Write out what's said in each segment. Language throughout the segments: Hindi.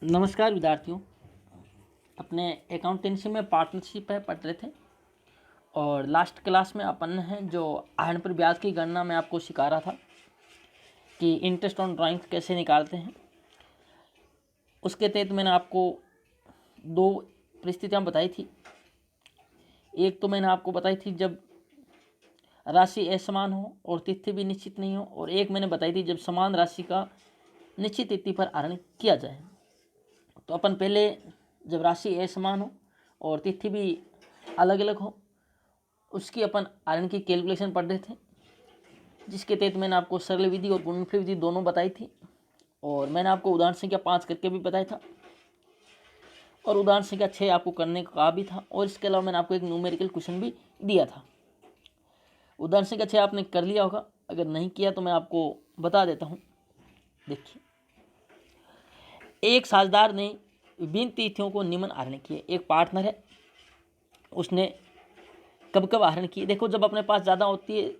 नमस्कार विद्यार्थियों। अपने अकाउंटेंसी में पार्टनरशिप है पढ़ रहे थे और लास्ट क्लास में अपन है जो आहरण पर ब्याज की गणना मैं आपको सिखा रहा था कि इंटरेस्ट ऑन ड्राइंग्स कैसे निकालते हैं। उसके तहत मैंने आपको दो परिस्थितियां बताई थी। एक तो मैंने आपको बताई थी जब राशि असमान हो और तिथि भी निश्चित नहीं हो, और एक मैंने बताई थी जब समान राशि का निश्चित तिथि पर आहरण किया जाए। तो अपन पहले जब राशि असमान हो और तिथि भी अलग अलग हो उसकी अपन आहरण की कैलकुलेशन पढ़ रहे थे, जिसके तहत मैंने आपको सरल विधि और गुणनफल विधि दोनों बताई थी, और मैंने आपको उदाहरण संख्या 5 करके भी बताया था और उदाहरण संख्या 6 आपको करने का कहा भी था। और इसके अलावा मैंने आपको एक न्यूमेरिकल क्वेश्चन भी दिया था। उदाहरण संख्या 6 आपने कर लिया होगा, अगर नहीं किया तो मैं आपको बता देता हूँ। देखिए, एक साझेदार ने विभिन्न तिथियों को निम्न आहरण किए। एक पार्टनर है, उसने कब कब आहरण किए। देखो, जब अपने पास ज़्यादा होती है,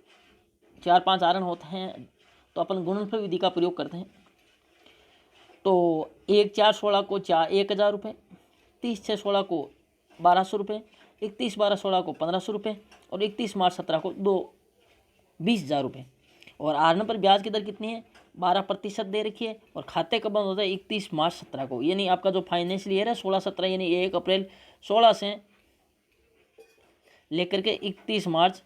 4-5 आहरण होते हैं, तो अपन गुणनफल विधि का प्रयोग करते हैं। तो 1-4-16 को 1,000 रुपये, 30-6-16 को 1,200 रुपये, 31-12-16 को 1,500 रुपये और 31 मार्च 17 को 20,000 रुपये। और आहरण पर ब्याज की दर कितनी है? 12% दे रखी है। और खाते कब बंद होता है? 31 मार्च 17 को। यानी आपका जो फाइनेंशियल ईयर है 16-17, यानी 1 अप्रैल 16 से लेकर के 31 मार्च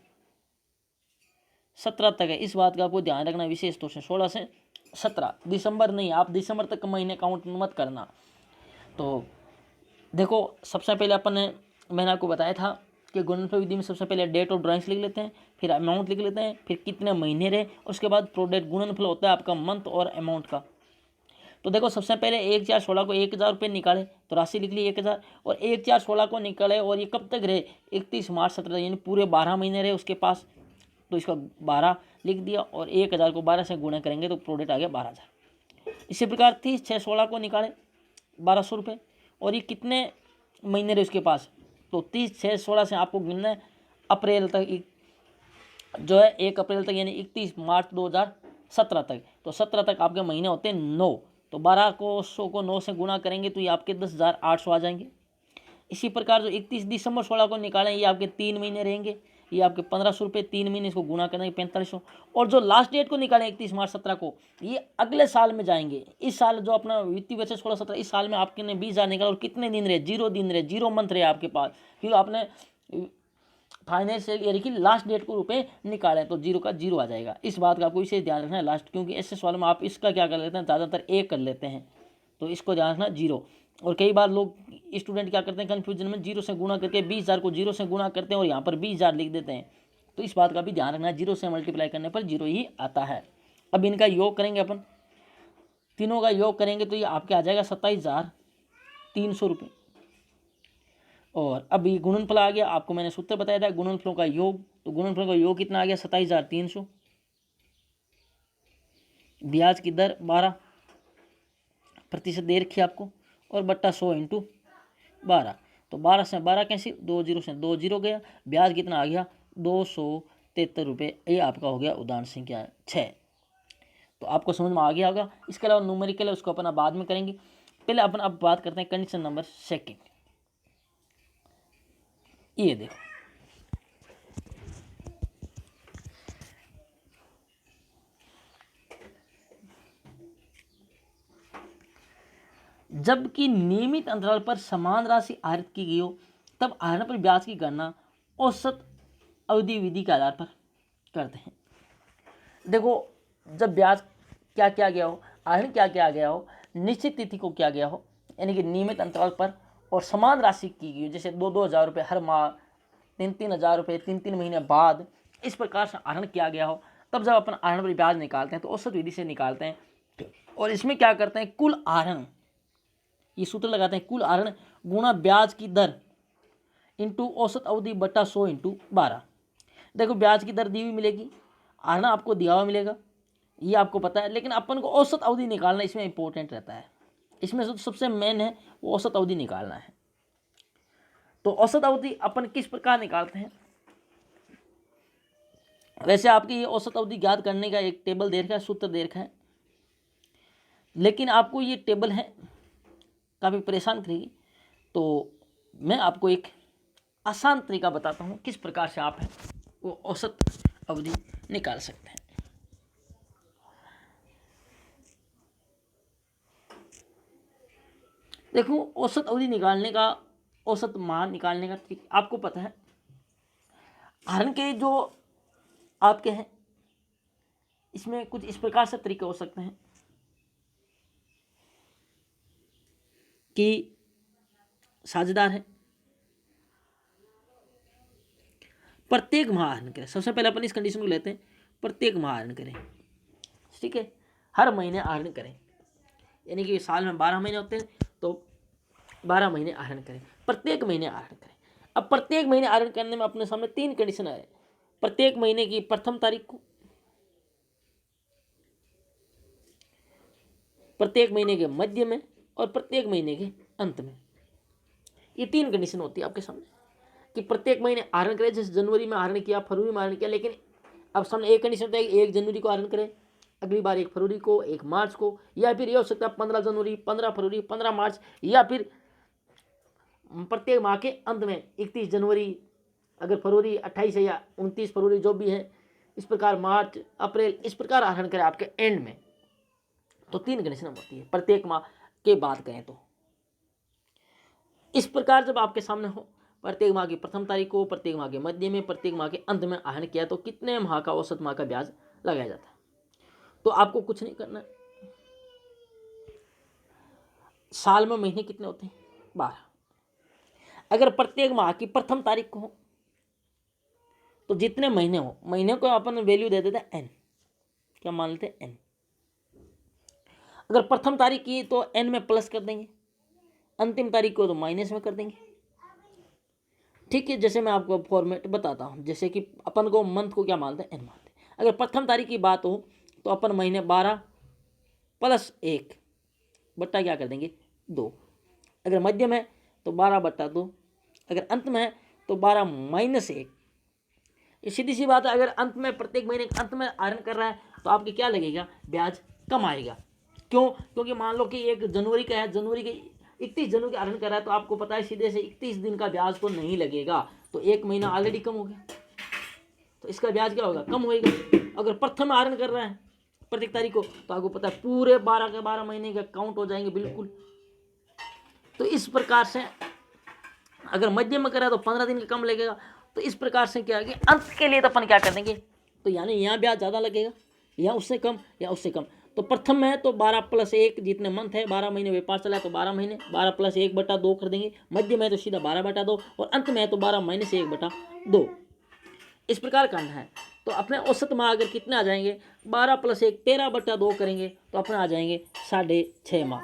17 तक है। इस बात का आपको ध्यान रखना विशेष तौर से, 16 से 17, दिसंबर नहीं। आप दिसंबर तक महीने काउंट मत करना। तो देखो, सबसे पहले अपन ने, मैंने आपको बताया था कि गुणनफल विधि में सबसे पहले डेट ऑफ ड्राइंग्स लिख लेते हैं, फिर अमाउंट लिख लेते हैं, फिर कितने महीने रहे, उसके बाद प्रोडक्ट गुणनफल होता है आपका मंथ और अमाउंट का। तो देखो, सबसे पहले 1-4-16 को 1,000 रुपये निकाले, तो राशि लिख ली 1,000। और 1-4-16 को निकाले और ये कब तक रहे? 31 मार्च 17, यानी पूरे 12 महीने रहे उसके पास। तो इसका 12 लिख दिया और 1,000 को 12 से गुणा करेंगे तो प्रोडक्ट आ गया 12,000। इसी प्रकार 30-6-16 को निकाले 1,200 रुपये, और ये कितने महीने रहे उसके पास? तो 30-6-16 से आपको गिनना है अप्रैल तक, जो है 1 अप्रैल तक, यानी 31 मार्च 2017 तक। तो 17 तक आपके महीने होते हैं 9। तो 12 को 100 को 9 से गुणा करेंगे तो ये आपके 10,800 आ जाएंगे। इसी प्रकार जो 31 दिसंबर 16 को निकालें, ये आपके 3 महीने रहेंगे, ये आपके 1,500 रुपये, 3 महीने, इसको गुणा करेंगे 4500। और जो लास्ट डेट को निकालें 31 मार्च 17 को, ये अगले साल में जाएंगे। इस साल जो अपना वित्तीय वर्ष 16-17, इस साल में आपके ने 20,000 निकाला और कितने दिन रहे? 0 दिन रहे, 0 मंथ रहे आपके पास, क्योंकि आपने फाइनेंशियल ईयर की लास्ट डेट को रुपए निकाले, तो 0 का 0 आ जाएगा। इस बात का आपको विशेष ध्यान रखना है लास्ट, क्योंकि ऐसे सवाल में आप इसका क्या कर लेते हैं, ज़्यादातर 1 कर लेते हैं, तो इसको ध्यान रखना 0। और कई बार लोग स्टूडेंट क्या करते हैं कन्फ्यूजन में, 0 से गुणा करके 20,000 को 0 से गुणा करते हैं और यहाँ पर 20,000 लिख देते हैं। तो इस बात का भी ध्यान रखना है, 0 से मल्टीप्लाई करने पर 0 ही आता है। अब इनका योग करेंगे अपन, तीनों का योग करेंगे तो ये आपके आ जाएगा 27,300 रुपये। और अब ये गुणनफल आ गया, आपको मैंने सूत्र बताया था गुणनफलों का योग। तो गुणनफलों का योग कितना आ गया? 27,300। ब्याज की दर 12% दे रखी है आपको, और बट्टा 100 × 12। तो 12 से 12 कैसे? 2 जीरो से 2 जीरो गया। ब्याज कितना आ गया? 273 रुपये। ये आपका हो गया उदाहरण संख्या 6। तो आपको समझ में आ गया होगा। इसके अलावा न्यूमेरिकल है, उसको अपन बात में करेंगे। पहले अपन अब बात करते हैं कंडीशन नंबर 2। ये देखो, जबकि नियमित अंतराल पर समान राशि आहरित की गई हो, तब आहरण पर ब्याज की गणना औसत अवधि विधि के आधार पर करते हैं। देखो, जब ब्याज क्या किया गया हो, आहरण क्या किया गया हो, निश्चित तिथि को किया गया हो, यानी कि नियमित अंतराल पर और समान राशि की गई हो, जैसे 2-2 हज़ार रुपये हर माह, 3-3 हज़ार रुपये 3-3 महीने बाद, इस प्रकार से आहरण किया गया हो, तब जब अपन आहरण पर ब्याज निकालते हैं तो औसत विधि से निकालते हैं। और इसमें क्या करते हैं? कुल आहरण, ये सूत्र लगाते हैं, कुल आहरण गुणा ब्याज की दर इंटू औसत अवधि बटा 100 × 12। देखो, ब्याज की दर दी हुई मिलेगी, आहरण आपको दिया हुआ मिलेगा, ये आपको पता है, लेकिन अपन को औसत अवधि निकालना इसमें इंपॉर्टेंट रहता है। इसमें सबसे मेन है वो औसत अवधि निकालना है। तो औसत अवधि अपन किस प्रकार निकालते हैं? वैसे आपकी ये औसत अवधि ज्ञात करने का एक टेबल दे रखा है, सूत्र दे रखा है, लेकिन आपको ये टेबल है काफ़ी परेशान करेगी। तो मैं आपको एक आसान तरीका बताता हूँ किस प्रकार से आप वो औसत अवधि निकाल सकते हैं। देखो, औसत अवधि निकालने का, औसत मान निकालने का तरीका आपको पता है। हरण के जो आपके हैं, इसमें कुछ इस प्रकार से तरीके हो सकते हैं कि साझेदार है, प्रत्येक माह आहरण करें। सबसे पहले अपन इस कंडीशन को लेते हैं, प्रत्येक माह आहरण करें, ठीक है, हर महीने आहरण करें। यानी कि साल में 12 महीने होते हैं, तो 12 महीने आहरण करें, प्रत्येक महीने आहरण करें। अब प्रत्येक महीने आहरण करने में अपने सामने 3 कंडीशन आए। प्रत्येक महीने की प्रथम तारीख को, प्रत्येक महीने के मध्य में और प्रत्येक महीने के अंत में। ये 3 कंडीशन होती है आपके सामने कि प्रत्येक महीने आहरण करें। जैसे जनवरी में आहरण किया, फरवरी में आहरण किया, लेकिन अब सामने एक कंडीशन होता है कि 1 जनवरी को आहरण करें, अगली बार 1 फरवरी को, 1 मार्च को, या फिर ये हो सकता है 15 जनवरी, 15 फरवरी, 15 मार्च, या फिर प्रत्येक माह के अंत में 31 जनवरी, अगर फरवरी 28 है या 29 फरवरी जो भी है, इस प्रकार मार्च, अप्रैल, इस प्रकार आहरण करें आपके एंड में। तो 3 कंडीशन होती है प्रत्येक माह के बाद कहें तो। इस प्रकार जब आपके सामने हो, प्रत्येक माह की प्रथम तारीख को, प्रत्येक माह के मध्य में, प्रत्येक माह के अंत में आहरण किया, तो कितने माह का औसत माह का ब्याज लगाया जाता है। तो आपको कुछ नहीं करना, साल में महीने कितने होते हैं, 12। अगर प्रत्येक माह की प्रथम तारीख को हो, तो जितने महीने हो, महीने को अपन वैल्यू दे देते हैं n, क्या मान लेते हैं n। अगर प्रथम तारीख की तो n में प्लस कर देंगे, अंतिम तारीख को तो माइनस में कर देंगे, ठीक है। जैसे मैं आपको फॉर्मेट बताता हूँ, जैसे कि अपन को मंथ को क्या मानते हैं, n मानते हैं। अगर प्रथम तारीख की बात हो तो अपन महीने 12 प्लस 1 बट्टा क्या कर देंगे, 2। अगर मध्य में तो 12 बट्टा 2, अगर अंत में है तो 12 माइनस 1। ये सीधी सी बात है। अगर अंत में, प्रत्येक महीने के अंत में आहरण कर रहा है तो आपके क्या लगेगा, ब्याज कम आएगा। क्यों? क्योंकि मान लो कि 1 जनवरी का है, जनवरी के 31 जनवरी का आहरण कर रहा है, तो आपको पता है सीधे से 31 दिन का ब्याज तो नहीं लगेगा, तो 1 महीना ऑलरेडी कम हो गया, तो इसका ब्याज क्या होगा, कम होएगा। अगर प्रथम आहरण कर रहा है प्रत्येक तारीख को, तो आपको पता है पूरे 12 के 12 महीने का काउंट हो जाएंगे बिल्कुल। तो इस प्रकार से अगर मध्य में करा तो 15 दिन का कम लगेगा। तो इस प्रकार से क्या है कि अंत के लिए तो अपन क्या कर देंगे, तो यानी यहाँ ब्याज ज़्यादा लगेगा, या उससे कम, या उससे कम। तो प्रथम में तो 12 प्लस 1, जितने मंथ है 12 महीने व्यापार चला है तो 12 महीने, 12 प्लस 1 बटा 2 कर देंगे। मध्य में तो सीधा 12 बटा 2, और अंत में तो 12 माइनस 1 बटा 2। इस प्रकार करना है। तो अपने औसत माह अगर कितने आ जाएंगे, 12 प्लस 1 13 बटा 2 करेंगे तो अपने आ जाएंगे 6.5 माह।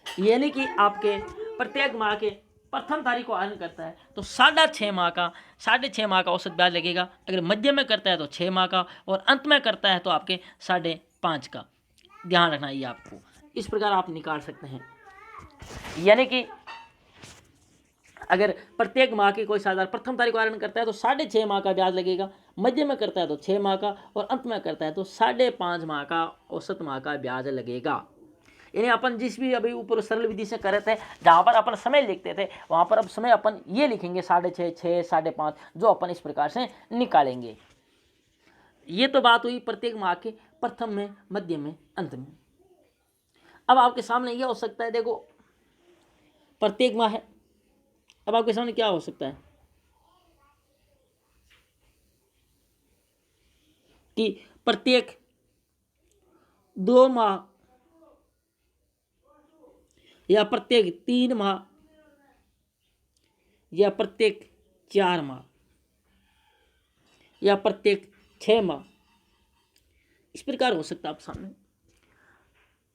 यानी कि आपके प्रत्येक माह के प्रथम तारीख को आहरण करता है तो 6.5 माह का औसत ब्याज लगेगा। अगर मध्य में करता है तो 6 माह का, और अंत में करता है तो आपके 5.5 का। ध्यान रखना ये आपको, इस प्रकार आप निकाल सकते हैं। यानी कि अगर प्रत्येक माह की कोई साझेदार प्रथम तारीख को आहरण करता है तो 6.5 माह का ब्याज लगेगा, मध्य में करता है तो 6 माह का, और अंत में करता है तो 5.5 माह का औसत माह का ब्याज लगेगा। यानी अपन जिस भी अभी ऊपर सरल विधि से कर रहे थे, जहाँ पर अपन समय लिखते थे, वहाँ पर अब समय अपन ये लिखेंगे 6.5, 6, 5.5, जो अपन इस प्रकार से निकालेंगे। ये तो बात हुई प्रत्येक माह के प्रथम में, मध्य में, अंत में। अब आपके सामने ये हो सकता है, देखो प्रत्येक माह है, अब आपके सामने क्या हो सकता है कि प्रत्येक 2 माह, या प्रत्येक 3 माह, या प्रत्येक 4 माह, या प्रत्येक 6 माह, इस प्रकार हो सकता है आप सामने।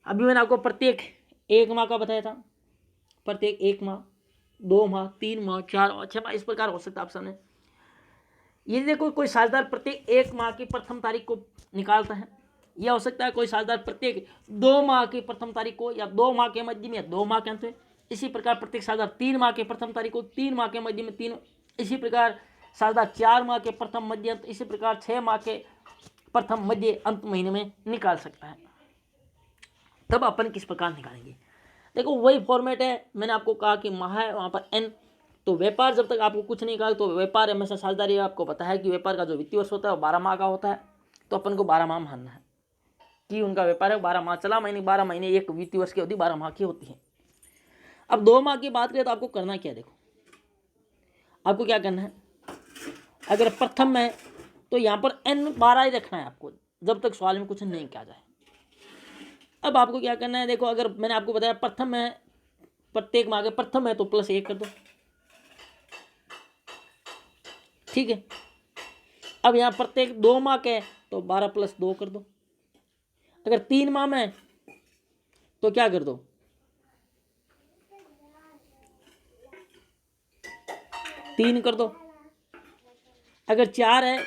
अभी मैंने आपको प्रत्येक 1 माह का बताया था, प्रत्येक 1 माह, 2 माह, 3 माह, 4 माह, 6 माह, इस प्रकार हो सकता है आप सामने। ये देखो कोई साझेदार प्रत्येक 1 माह की प्रथम तारीख को निकालता है, यह हो सकता है कोई साझेदार प्रत्येक 2 माह की प्रथम तारीख को, या 2 माह के मध्य में, या 2 माह के अंत में। इसी प्रकार प्रत्येक साझेदार 3 माह के प्रथम तारीख को, 3 माह के मध्य में, 3। इसी प्रकार साझेदार 4 माह के प्रथम मध्य अंत, इसी प्रकार 6 माह के प्रथम मध्य अंत महीने में निकाल सकता है। तब अपन किस प्रकार निकालेंगे, देखो वही फॉर्मेट है, मैंने आपको कहा कि माह है वहाँ पर n। तो व्यापार जब तक आपको कुछ नहीं कहा तो व्यापार हमेशा साझेदारी, आपको पता है कि व्यापार का जो वित्तीय वर्ष होता है वो 12 माह का होता है, तो अपन को 12 माह मानना है कि उनका व्यापार है 12 माह चला, महीने 12 महीने, एक वित्तीय वर्ष की अवधि 12 माह की होती है। अब 2 माह की बात करें तो आपको करना क्या है, देखो आपको क्या करना है, अगर प्रथम में तो यहाँ पर n 12 ही रखना है आपको जब तक सवाल में कुछ नहीं किया जाए। अब आपको क्या करना है, देखो अगर मैंने आपको बताया प्रथम है, प्रत्येक माह के प्रथम है तो +1 कर दो, ठीक है। अब यहाँ प्रत्येक 2 माह के तो 12 + 2 कर दो। अगर 3 माह में तो क्या कर दो, 3 कर दो। अगर 4 है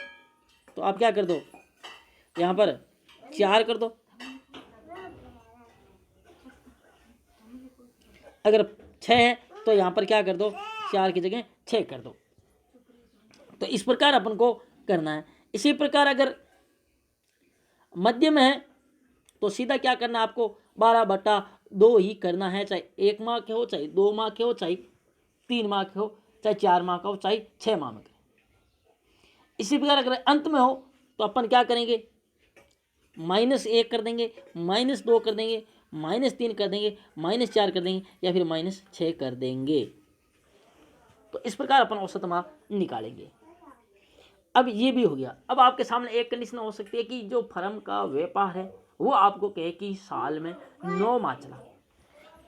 तो आप क्या कर दो, यहाँ पर 4 कर दो। अगर 6 है तो यहाँ पर क्या कर दो, 4 की जगह 6 कर दो। तो इस प्रकार अपन को करना है। इसी प्रकार अगर मध्य में है तो सीधा क्या करना है, आपको 12/2 ही करना है, चाहे 1 माह के हो, चाहे 2 माह के हो, चाहे 3 माह के हो, चाहे 4 माह का हो, चाहे 6 माह में के। इसी प्रकार अगर अंत में हो तो अपन क्या करेंगे, -1 कर देंगे, -2 कर देंगे, -3 कर देंगे, -4 कर देंगे, या फिर -6 कर देंगे। तो इस प्रकार अपन औसत माह निकालेंगे। अब ये भी हो गया। अब आपके सामने एक कंडीशन हो सकती है कि जो फर्म का व्यापार है वो आपको कहे कि साल में 9 माह चला,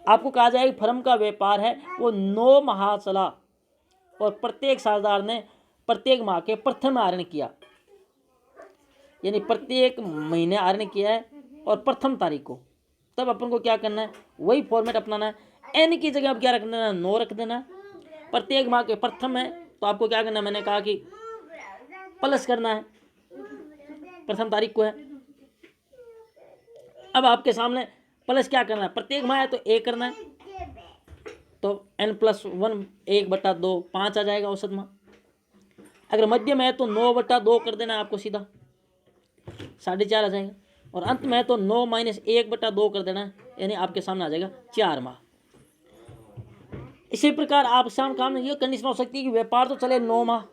आपको कहा जाए फर्म का व्यापार है वो 9 माह चला और प्रत्येक साझेदार ने प्रत्येक माह के प्रथम आहरण किया, यानी प्रत्येक महीने आहरण किया है और प्रथम तारीख को, तब अपन को क्या करना है, वही फॉर्मेट अपनाना है। n की जगह अब क्या रख देना, 9 रख देना। प्रत्येक माह के प्रथम है तो आपको क्या करना है, मैंने कहा कि प्लस करना है, प्रथम तारीख को है। अब आपके सामने प्लस क्या करना है, प्रत्येक माह है तो 1 करना है, तो n+1 1/2 5 आ जाएगा औसत माह। अगर मध्यम है तो 9/2 कर देना है आपको, सीधा 4.5 आ जाएगा। और अंत में है तो 9 - 1/2 कर देना है, यानी आपके सामने आ जाएगा 4 माह। इसी प्रकार आप सामने ये कंडीशन हो सकती है कि व्यापार तो चले 9 माह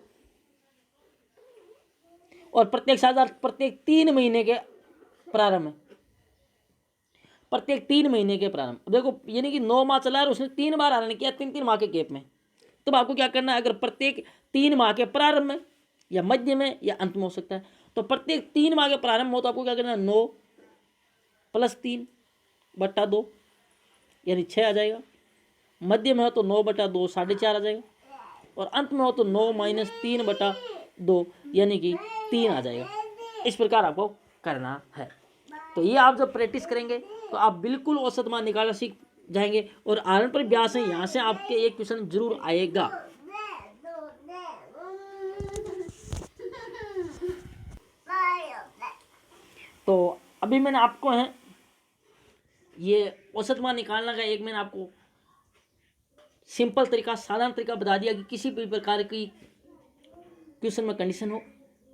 और प्रत्येक साझेदार प्रत्येक 3 महीने के प्रारंभ में, प्रत्येक 3 महीने के प्रारंभ, देखो यानी कि 9 माह चला है और उसने 3 बार आहरण किया 3-3 माह के गैप में, तब आपको क्या करना है, अगर प्रत्येक 3 माह के प्रारंभ में या मध्य में या अंत में हो सकता है, तो प्रत्येक 3 माह के प्रारंभ में हो तो आपको क्या करना है, 9 + 3/2 यानी 6 आ जाएगा। मध्य में हो तो 9/2 4.5 आ जाएगा और अंत में हो तो 9 - 3/2 यानी कि 3 आ जाएगा। इस प्रकार आपको करना है। तो ये आप जब प्रैक्टिस करेंगे तो आप बिल्कुल औसत मान निकालना सीख जाएंगे। और आहरण पर ब्यास है, यहाँ से आपके एक क्वेश्चन जरूर आएगा। तो अभी मैंने आपको है ये औसत मान निकालना का एक मैंने आपको सिंपल तरीका, साधारण तरीका बता दिया कि किसी भी प्रकार की क्वेश्चन में कंडीशन हो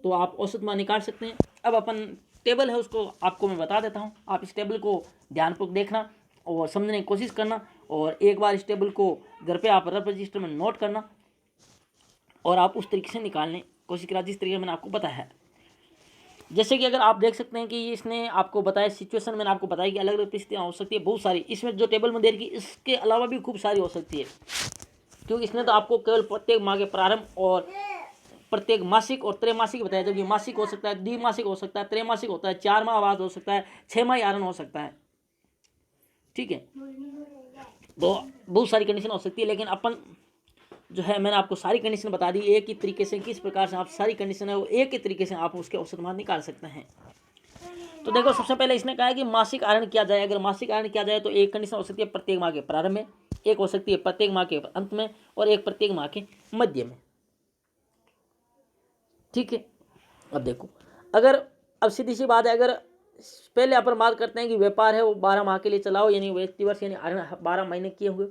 तो आप औसत मान निकाल सकते हैं। अब अपन टेबल है उसको आपको मैं बता देता हूँ, आप इस टेबल को ध्यानपूर्वक देखना और समझने की कोशिश करना, और एक बार इस टेबल को घर पे आप रफ रजिस्टर में नोट करना और आप उस तरीके से निकालने की कोशिश करा जिस तरीके मैंने आपको बताया है। जैसे कि अगर आप देख सकते हैं कि इसने आपको बताया सिचुएशन, मैंने आपको बताया कि अलग अलग परिस्थितियाँ हो सकती है बहुत सारी, इसमें जो टेबल में दे रखी इसके अलावा भी खूब सारी हो सकती है, क्योंकि इसने तो आपको केवल प्रत्येक माह के प्रारंभ और प्रत्येक मासिक और त्रैमासिक बताया, जबकि मासिक हो सकता है, द्विमासिक हो सकता है, त्रैमासिक होता है, 4 माह बाद हो सकता है, 6 माह आहरण हो सकता है, ठीक है। तो बहुत सारी कंडीशन हो सकती है, लेकिन अपन जो है मैंने आपको सारी कंडीशन बता दी एक ही तरीके से, किस प्रकार से आप सारी कंडीशन है वो एक ही तरीके से आप उसके औसत मान निकाल सकते हैं। तो देखो सबसे पहले इसने कहा है कि मासिक आहरण किया जाए। अगर मासिक आहरण किया जाए तो एक कंडीशन हो सकती है प्रत्येक माह के प्रारंभ में, एक हो सकती है प्रत्येक माह के अंत में, और एक प्रत्येक माह के मध्य में, ठीक है। अब देखो अगर अब सीधी सी बात है, अगर पहले अपन बात करते हैं कि व्यापार है वो 12 माह के लिए चलाओ, यानी वित्तीय वर्ष यानी आहरण 12 महीने किए हुए,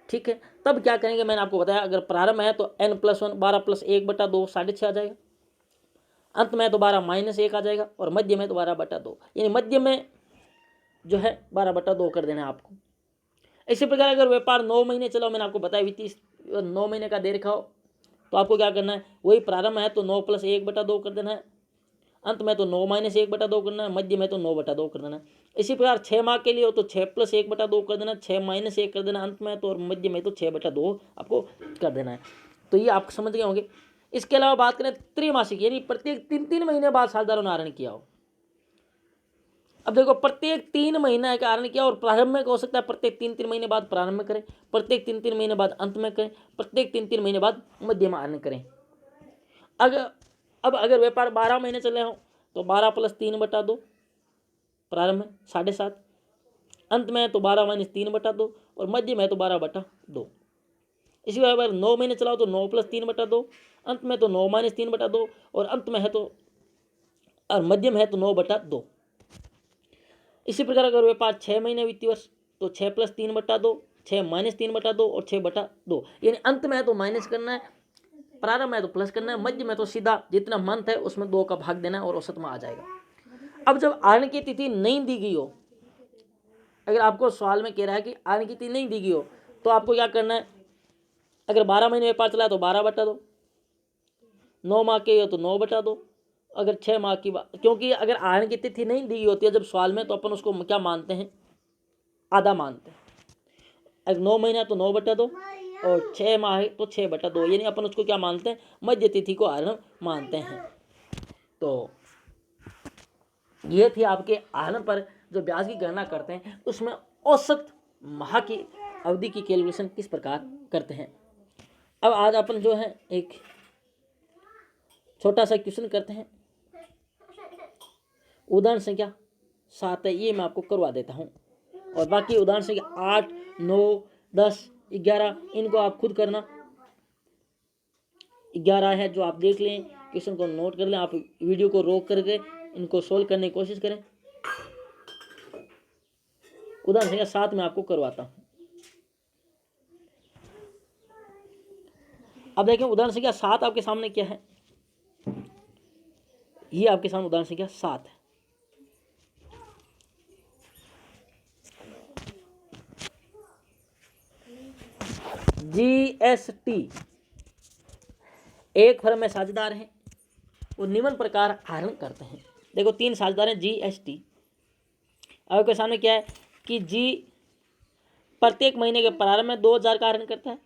ठीक है। तब क्या करेंगे, मैंने आपको बताया अगर प्रारंभ है तो n+1 12 + 1/2 6.5 आ जाएगा, अंत में तो 12 - 1 आ जाएगा, और मध्य में तो 12/2, यानी मध्य में जो है 12/2 कर देना है आपको। इसी प्रकार अगर व्यापार 9 महीने चलो, मैंने आपको बताया वित्तीय 9 महीने का दे रखा हो, तो आपको क्या करना है, वही प्रारंभ है तो 9 + 1/2 कर देना है, अंत में तो 9 - 1/2 करना है, मध्य में तो 9/2 कर देना है। इसी प्रकार 6 माह के लिए हो तो 6 + 1/2 कर देना, 6 - 1 कर देना अंत में तो, और मध्य में तो 6/2 आपको कर देना है। तो ये आप समझ गए होंगे। इसके अलावा बात करें त्रैमासिक, यानी प्रत्येक 3-3 महीने बाद साझेदारों ने आहरण किया हो। अब देखो, प्रत्येक 3 महीने का आहरण किया, और प्रारंभ में हो सकता है प्रत्येक 3-3 महीने बाद प्रारंभ में करें, प्रत्येक 3-3 महीने बाद अंत में करें, प्रत्येक 3-3 महीने बाद मध्य में आहरण करें। अगर व्यापार 12 महीने चले हो तो 12 + 3/2 प्रारंभ में 7.5, अंत में तो 12 - 3/2 और मध्य में तो 12/2। इसी प्रकार 9 महीने चलाओ तो 9 + 3/2, अंत में तो 9 - 3/2 और अंत में है तो, और मध्य में है तो 9/2। इसी प्रकार अगर व्यापार 6 महीने वित्तीय वर्ष तो 6 + 3/2, 6 - 3/2 और 6/2, यानी अंत में है तो माइनस करना है, प्रारंभ में तो प्लस करना है, मध्य में तो सीधा जितना मंथ है उसमें 2 का भाग देना है और औसत में आ जाएगा। अब जब आहरण की तिथि नहीं दी गई हो, अगर आपको सवाल में कह रहा है कि आहरण की तिथि नहीं दी गई हो, तो आपको क्या करना है, अगर 12 महीने व्यापार चला तो 12/2, 9 माह के हो तो 9/2, अगर 6 माह की बात, क्योंकि अगर आहरण की तिथि नहीं दी होती है जब सवाल में, तो अपन उसको क्या मानते हैं, आधा मानते हैं। अगर 9 महीना तो 9/2 और 6 माह है तो 6/2, यानी अपन उसको क्या मानते हैं, मध्य तिथि को आहरण मानते हैं। तो ये थी आपके आहरण पर जो ब्याज की गणना करते हैं, उसमें औसत माह की अवधि की कैलकुलेशन किस प्रकार करते हैं। अब आज अपन जो है एक छोटा सा क्वेश्चन करते हैं। उदाहरण संख्या 7 है, ये मैं आपको करवा देता हूँ, और बाकी उदाहरण संख्या 8, 9, 10, 11 इनको आप खुद करना। 11 है जो आप देख लें, क्वेश्चन को नोट कर लें, आप वीडियो को रोक करके इनको सोल्व करने की कोशिश करें। उदाहरण संख्या 7 में आपको करवाता हूँ। अब देखें उदाहरण संख्या 7 आपके सामने क्या है, ये आपके सामने उदाहरण संख्या 7 है। GST एक फर्म में साझेदार हैं, वो निम्न प्रकार आहरण करते हैं। देखो 3 साझेदार हैं GST। अब आपके सामने क्या है कि जी प्रत्येक महीने के प्रारंभ में 2000 का आहरण करता है,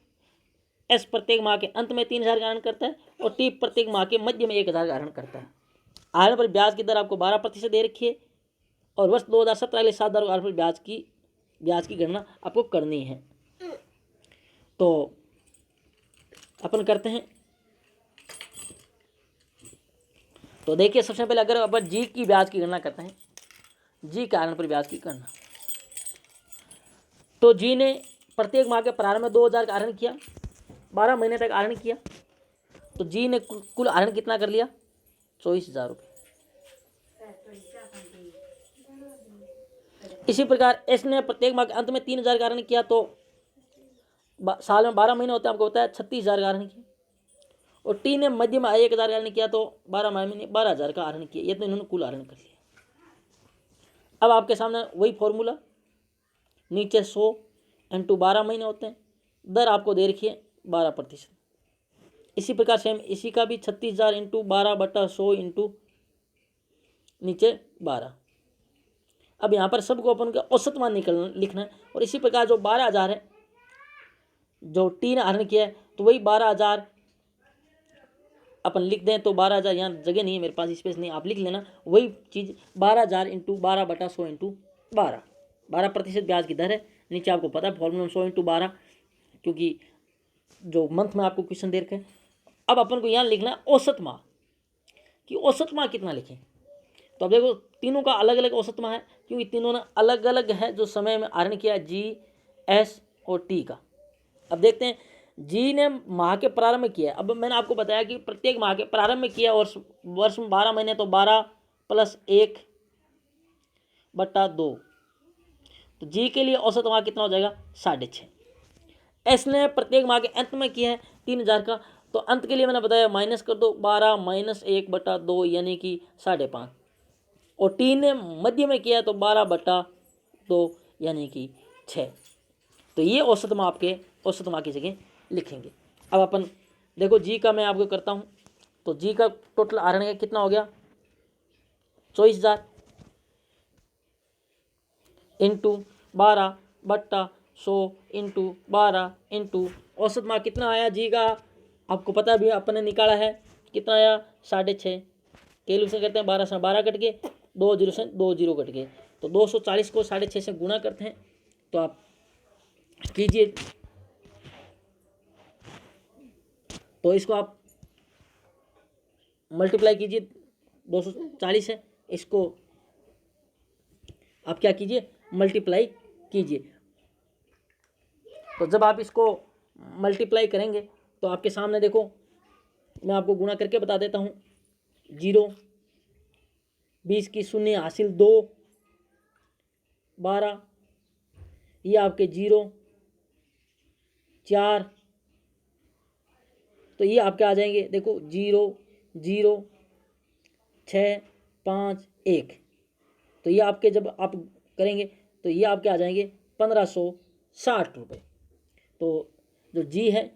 एस प्रत्येक माह के अंत में 3000 का आहरण करता है, और टी प्रत्येक माह के मध्य में 1000 का आहरण करता है। आहरण पर ब्याज की दर आपको 12% दे रखी है, और वर्ष 2017 के लिए साझेदारों को आहरण पर ब्याज की गणना आपको करनी है। तो अपन करते हैं। तो देखिए सबसे पहले अगर अपन जी की ब्याज की गणना करते हैं, जी के आहरण पर ब्याज की गणना, तो जी ने प्रत्येक माह के प्रारंभ में 2000 का आहरण किया, 12 महीने तक आहरण किया, तो जी ने कुल आहरण कितना कर लिया, 24,000 रुपये। इसी प्रकार एस ने प्रत्येक माह के अंत में 3000 का आहरण किया, तो साल में 12 महीने होते हैं, आपको होता है 36,000 का आहरण किया, और टी ने मध्य में 1000 का आहरण किया, तो 12 महीने 12,000 का आहरण किया। ये तो इन्होंने कुल आहरण कर लिया। अब आपके सामने वही फॉर्मूला, नीचे 100 × 12 महीने होते हैं, दर आपको दे रखी है 12%। इसी प्रकार सेम इसी का भी 36,000 × 12/100 × नीचे 12। अब यहाँ पर सबको अपन का औसत मान लिखना है, और इसी प्रकार जो 12,000 है जो टी ने आहरण किया है, तो वही 12,000 अपन लिख दें, तो 12,000 यहाँ जगह नहीं है मेरे पास, स्पेस नहीं, आप लिख लेना वही चीज़ 12,000 × 12/100 × 12, 12% ब्याज की दर है। नीचे आपको पता है फॉर्मूला 100 × 12, क्योंकि जो मंथ में आपको क्वेश्चन दे रखे हैं। अब अपन को यहाँ लिखना है औसत माह, कि औसत माह कितना लिखें। तो अब देखो तीनों का अलग अलग औसत माह है, क्योंकि तीनों ने अलग अलग है जो समय में आहरण किया है, जी, एस और टी का। अब देखते हैं, जी ने माह के प्रारंभ में किया। अब मैंने आपको बताया कि प्रत्येक माह के प्रारंभ में किया, और वर्ष में 12 महीने, तो 12 + 1/2, तो जी के लिए औसत माह कितना हो जाएगा, 6.5। एस ने प्रत्येक माह के अंत में किया है 3000 का, तो अंत के लिए मैंने बताया माइनस कर दो, 12 - 1/2 यानी कि 5.5, और टी ने मध्य में किया तो 12/2 यानी कि 6। तो ये औसत मान की जगह लिखेंगे। अब अपन देखो जी का मैं आपको करता हूँ, तो जी का टोटल आरण कितना हो गया 24,000 इंटू 12 बट्टा 100 इंटू 12 इंटू औसत मान कितना आया जी का, आपको पता भी अपन ने निकाला है कितना आया 6.5। कैलकुलेशन करते हैं 12 से 12 कट के 2 जीरो से 2 जीरो कट के, तो 240 को 6.5 से गुणा करते हैं, तो आप कीजिए, तो इसको आप मल्टीप्लाई कीजिए 240 है, इसको आप क्या कीजिए मल्टीप्लाई कीजिए। तो जब आप इसको मल्टीप्लाई करेंगे तो आपके सामने देखो मैं आपको गुणा करके बता देता हूँ। 0 20 की शून्य हासिल 2 12 ये आपके 0 4, तो ये आपके आ जाएंगे देखो 0 0 6 5 1, तो ये आपके जब आप करेंगे तो ये आपके आ जाएंगे 1560 रुपये। तो जो जी है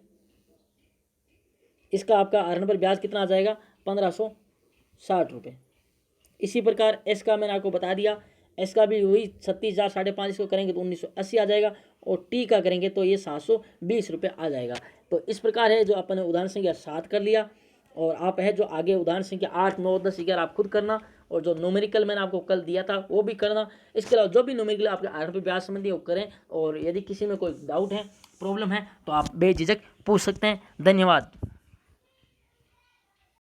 इसका आपका आरण पर ब्याज कितना आ जाएगा 1560 रुपये। इसी प्रकार एस का मैंने आपको बता दिया, एस का भी वही 36,000 5.5 इसको करेंगे तो 1980 आ जाएगा, और टी का करेंगे तो ये 720 रुपये आ जाएगा। तो इस प्रकार है जो अपन ने उदाहरण संख्या 7 कर लिया, और आप है जो आगे उदाहरण संख्या 8 9 10 11 आप खुद करना, और जो न्यूमेरिकल मैंने आपको कल दिया था वो भी करना। इसके अलावा जो भी न्यूमेरिकल आपके आरण पर ब्याज संबंधी वो करें, और यदि किसी में कोई डाउट है प्रॉब्लम है तो आप बेझिझक पूछ सकते हैं। धन्यवाद।